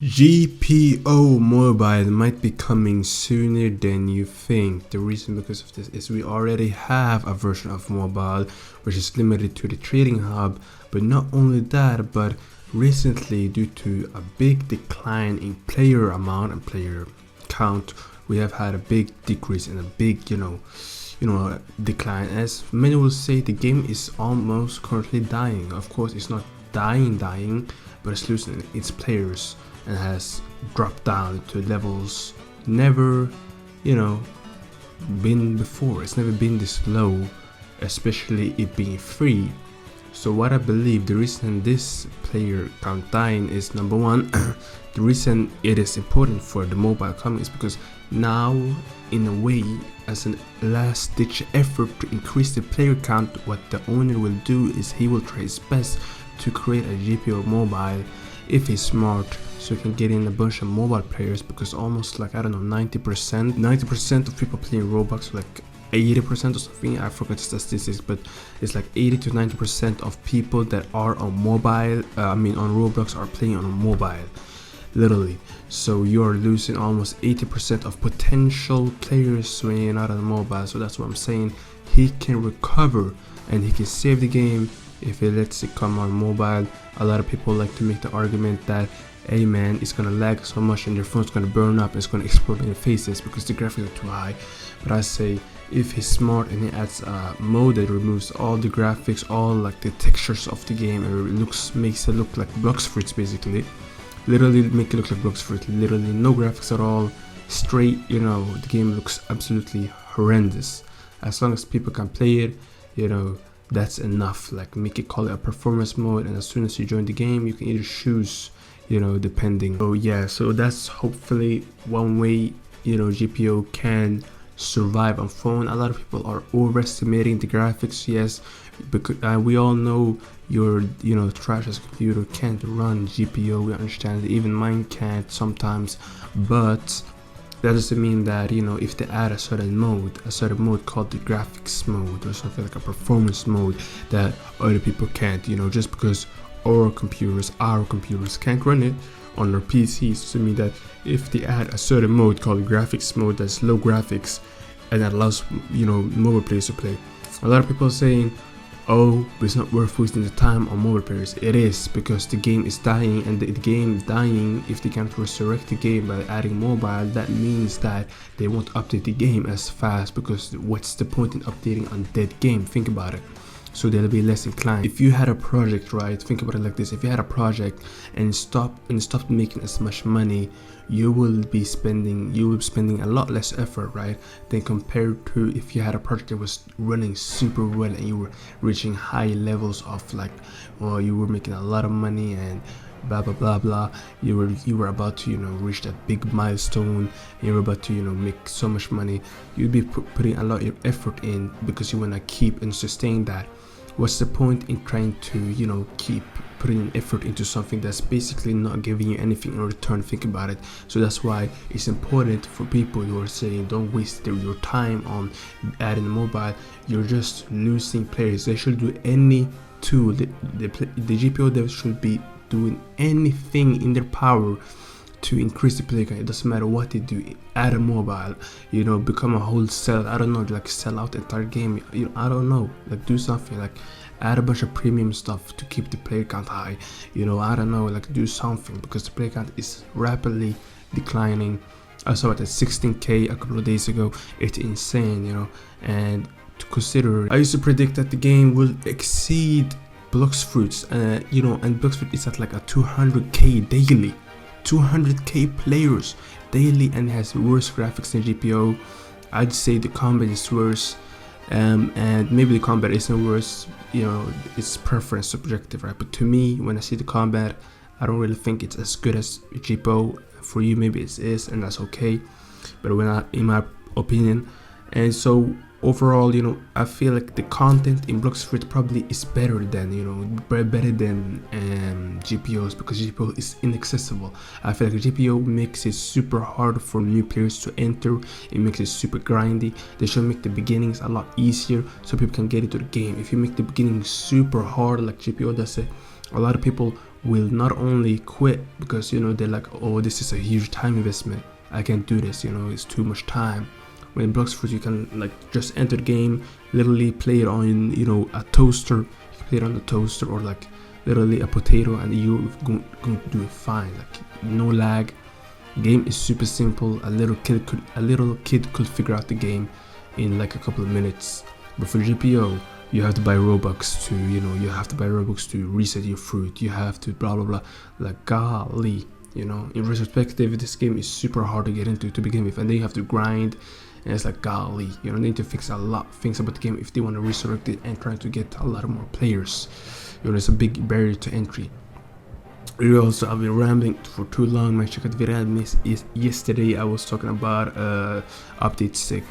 GPO mobile might be coming sooner than you think. The reason because of this is we already have a version of mobile which is limited to the trading hub, but not only that, but recently due to a big decline in player amount and player count, we have had a big decrease and a big decline. As many will say, the game is almost currently dying. Of course, it's not dying, but it's losing its players and has dropped down to levels never been before. It's never been this low, especially it being free. So what I believe the reason this player count dying is, number one, the reason it is important for the mobile coming is because now, in a way, as a last ditch effort to increase the player count, what the owner will do is he will try his best to create a GPO mobile if he's smart, so he can get in a bunch of mobile players, because almost like, I don't know, 90% of people playing Roblox, like 80% or something, I forgot the statistics, but it's like 80 to 90% of people that are on mobile, on Roblox, are playing on a mobile, literally. So you're losing almost 80% of potential players when you're not on mobile. So that's what I'm saying. He can recover and he can save the game if he lets it come on mobile. A lot of people like to make the argument that, hey man, it's gonna lag so much and your phone's gonna burn up and it's gonna explode in your faces because the graphics are too high. But I say, if he's smart and he adds a mode that removes all the graphics, all like the textures of the game, and makes it look like blocks fruits, basically, literally make it look like blocks fruit, literally no graphics at all, straight, the game looks absolutely horrendous. As long as people can play it, that's enough. Like, make it, call it a performance mode, and as soon as you join the game, you can either choose, depending. So yeah, so that's hopefully one way GPO can survive on phone. A lot of people are overestimating the graphics, yes, because we all know your trash as computer can't run GPO. We understand it. Even mine can't sometimes, but that doesn't mean that if they add a certain mode called the graphics mode or something like a performance mode, that other people can't, just because our computers can't run it on their PCs, doesn't mean that if they add a certain mode called graphics mode that's low graphics and that allows mobile players to play. A lot of people are saying, oh, but it's not worth wasting the time on mobile players. It is, because the game is dying, and the game dying, if they can't resurrect the game by adding mobile, that means that they won't update the game as fast, because what's the point in updating on dead game? Think about it. So they'll be less inclined. If you had a project, right, think about it like this: if you had a project and stopped making as much money, you will be spending a lot less effort, right, than compared to if you had a project that was running super well and you were reaching high levels of, like, well, you were making a lot of money and blah blah blah blah. You were about to reach that big milestone. You were about to make so much money. You'd be putting a lot of effort in because you want to keep and sustain that. What's the point in trying to keep putting effort into something that's basically not giving you anything in return? Think about it. So that's why it's important for people who are saying don't waste your time on adding mobile. You're just losing players. They should do any tool. The GPO devs should be doing anything in their power to increase the play count. It doesn't matter what they do. Add a mobile, become a wholesale, I don't know, like sell out the entire game, I don't know, like do something, like add a bunch of premium stuff to keep the player count high, I don't know, like do something, because the player count is rapidly declining. I saw it at 16k a couple of days ago. It's insane, and to consider, I used to predict that the game will exceed Blocks Fruits, and Blocks Fruit is at like a 200k daily, 200k players daily, and has worse graphics than GPO. I'd say the combat is worse, and maybe the combat isn't worse, it's preference, subjective, right? But to me, when I see the combat, I don't really think it's as good as GPO. For you, maybe it is, and that's okay, but in my opinion. And so overall, I feel like the content in Blocks Fruit probably is better than GPOs, because GPO is inaccessible. I feel like GPO makes it super hard for new players to enter. It makes it super grindy. They should make the beginnings a lot easier so people can get into the game. If you make the beginning super hard like GPO does it, a lot of people will not only quit because, you know, they're like, oh, this is a huge time investment, I can't do this, you know, it's too much time. When in Blox Fruit, you can like just enter the game, literally play it on, you know, a toaster. You can play it on the toaster or like literally a potato, and you're going to do it fine. Like no lag. Game is super simple. A little kid could figure out the game in like a couple of minutes. But for GPO, you have to buy Robux to, you know, you have to buy Robux to reset your fruit. You have to blah blah blah. Like golly, you know. In retrospective, this game is super hard to get into to begin with, and then you have to grind. And it's like golly, you know, they need to fix a lot of things about the game if they want to resurrect it and try to get a lot more players. You know, it's a big barrier to entry. Also, I've been rambling for too long. My check out the video I missed yesterday. I was talking about update 6.